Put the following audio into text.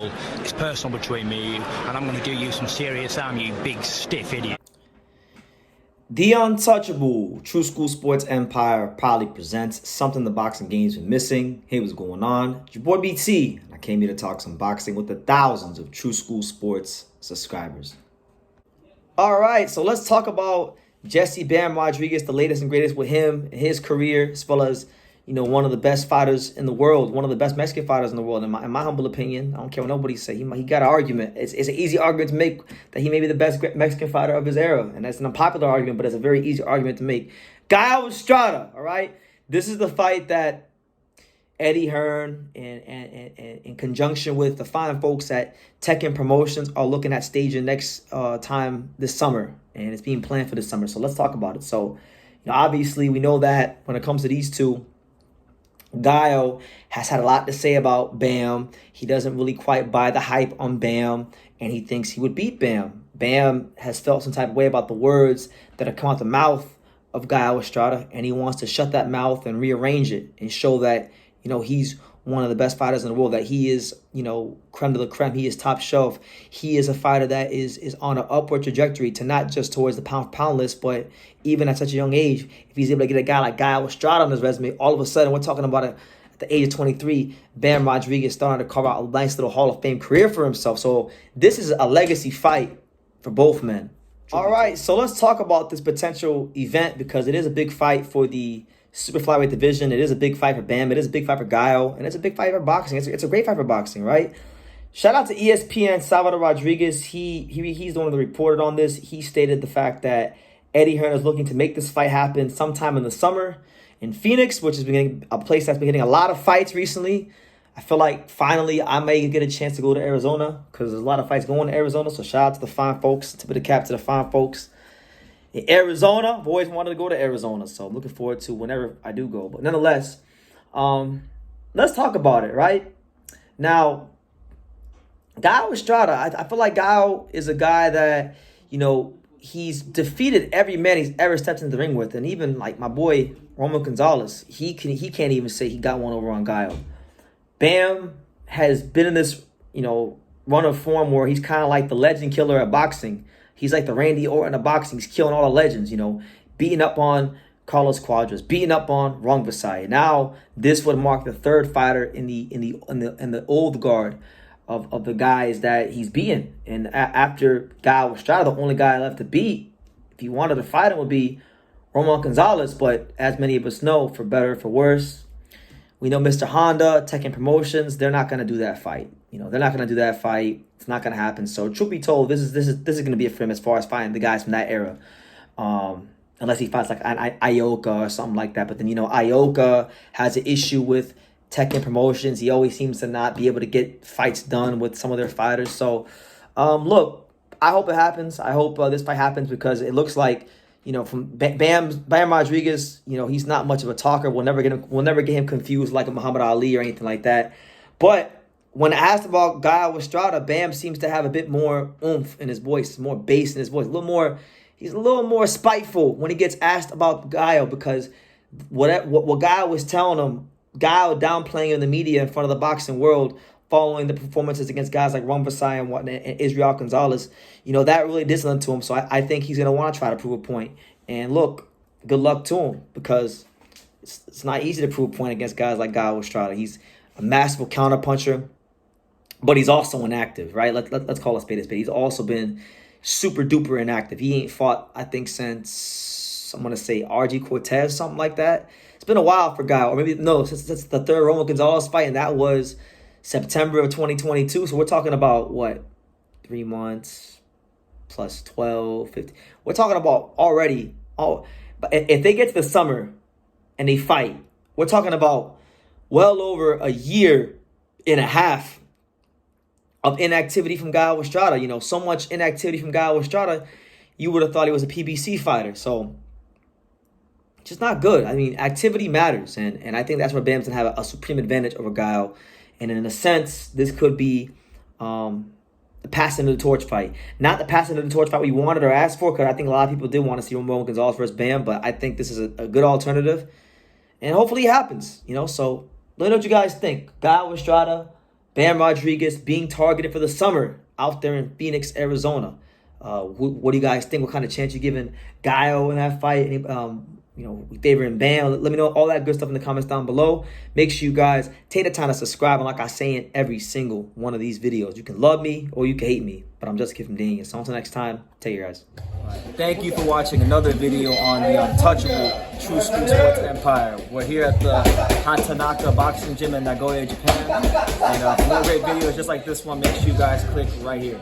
It's personal between me and you, and I'm going to do you some serious harm, you big stiff idiot. The Untouchable True School Sports Empire proudly presents something the boxing game's been missing. Hey, what's going on? It's your boy BT, and I came here to talk some boxing with the thousands of True School Sports subscribers. All right, so let's talk about Jesse Bam Rodriguez, the latest and greatest with him, his career, as well as one of the best fighters in the world, one of the best Mexican fighters in the world, in my humble opinion. I don't care what nobody say. He got an argument. It's an easy argument to make that he may be the best Mexican fighter of his era. And that's an unpopular argument, but it's a very easy argument to make. Gallo Estrada, all right? This is the fight that Eddie Hearn and in conjunction with the fine folks at Tekken Promotions are looking at staging next time this summer. And it's being planned for this summer. So let's talk about it. So, obviously we know that when it comes to these two, Gallo has had a lot to say about Bam. He doesn't really quite buy the hype on Bam, and he thinks he would beat Bam. Bam has felt some type of way about the words that have come out the mouth of Gallo Estrada, and he wants to shut that mouth and rearrange it and show that, he's one of the best fighters in the world, that he is, creme de la creme. He is top shelf. He is a fighter that is on an upward trajectory to not just towards the pound-for-pound list, but even at such a young age, if he's able to get a guy like Gallo Estrada on his resume, all of a sudden, we're talking about at the age of 23, Bam Rodriguez starting to carve out a nice little Hall of Fame career for himself. So this is a legacy fight for both men. All right, so let's talk about this potential event because it is a big fight for the super flyweight division. It is a big fight for Bam. It is a big fight for Gallo, and it's a big fight for boxing. It's a great fight for boxing, right? Shout out to ESPN Salvador Rodriguez. He's the one that reported on this. He stated the fact that Eddie Hearn is looking to make this fight happen sometime in the summer in Phoenix, which has been a place that's been getting a lot of fights recently. I feel like finally I may get a chance to go to Arizona because there's a lot of fights going to Arizona. So shout out to the fine folks. Tip of the cap to the fine folks in Arizona. I've always wanted to go to Arizona, so I'm looking forward to whenever I do go. But nonetheless, let's talk about it, right? Now, Gallo Estrada, I feel like Gallo is a guy that, he's defeated every man he's ever stepped into the ring with. And even like my boy, Roman Gonzalez, he can't even say he got one over on Gallo. Bam has been in this, run of form where he's kind of like the legend killer at boxing. He's like the Randy Orton of boxing. He's killing all the legends, beating up on Carlos Cuadras, beating up on Rung Visay. Now, this would mark the third fighter in the old guard of the guys that he's beaten. And after Gallo Estrada, the only guy left to beat, if he wanted to fight him, would be Roman Gonzalez. But as many of us know, for better or for worse, we know Mr. Honda, Tekken Promotions, they're not going to do that fight. They're not going to do that fight. It's not going to happen. So, truth be told, this is going to be a for him as far as fighting the guys from that era. Unless he fights like an Ioka or something like that. But then, Ioka has an issue with Tekken Promotions. He always seems to not be able to get fights done with some of their fighters. So, look, I hope it happens. I hope this fight happens because it looks like, from Bam Rodriguez, he's not much of a talker. We'll never get him confused like a Muhammad Ali or anything like that. But when asked about Gallo Estrada, Bam seems to have a bit more oomph in his voice, more bass in his voice, he's a little more spiteful when he gets asked about Gallo because what Gallo was telling him, Gallo downplaying in the media in front of the boxing world following the performances against guys like Rung Visay and Israel Gonzalez, that really did something to him. So I think he's going to want to try to prove a point. And look, good luck to him because it's not easy to prove a point against guys like Gallo Estrada. He's a masterful counterpuncher, but he's also inactive, right? Let's call a spade a spade. He's also been super duper inactive. He ain't fought, I think, since, I'm going to say, RG Cortez, something like that. It's been a while for Gallo. Or maybe, no, since the third Roman Gonzalez fight, and that was September of 2022. So we're talking about, 3 months plus 12, 15. We're talking about already. But if they get to the summer and they fight, we're talking about well over a year and a half of inactivity from Gallo Estrada. So much inactivity from Gallo Estrada, you would have thought he was a PBC fighter. So, just not good. I mean, activity matters. And I think that's where Bam's going to have a supreme advantage over Gallo. And in a sense, this could be the passing of the torch fight. Not the passing of the torch fight we wanted or asked for, because I think a lot of people did want to see Roman Gonzalez versus Bam. But I think this is a good alternative. And hopefully it happens. So, let me know what you guys think. Gallo Estrada, Bam Rodriguez being targeted for the summer out there in Phoenix, Arizona. What do you guys think? What kind of chance you giving Gaio in that fight? Any, favoring Bam? Let me know all that good stuff in the comments down below. Make sure you guys take the time to subscribe. And like I say in every single one of these videos, you can love me or you can hate me, but I'm just a kid from Daniel. So until next time, take care, guys. Thank you for watching another video on the untouchable True School Sports Empire. We're here at the Hatanaka Boxing Gym in Nagoya, Japan. And for more great videos just like this one, make sure you guys click right here.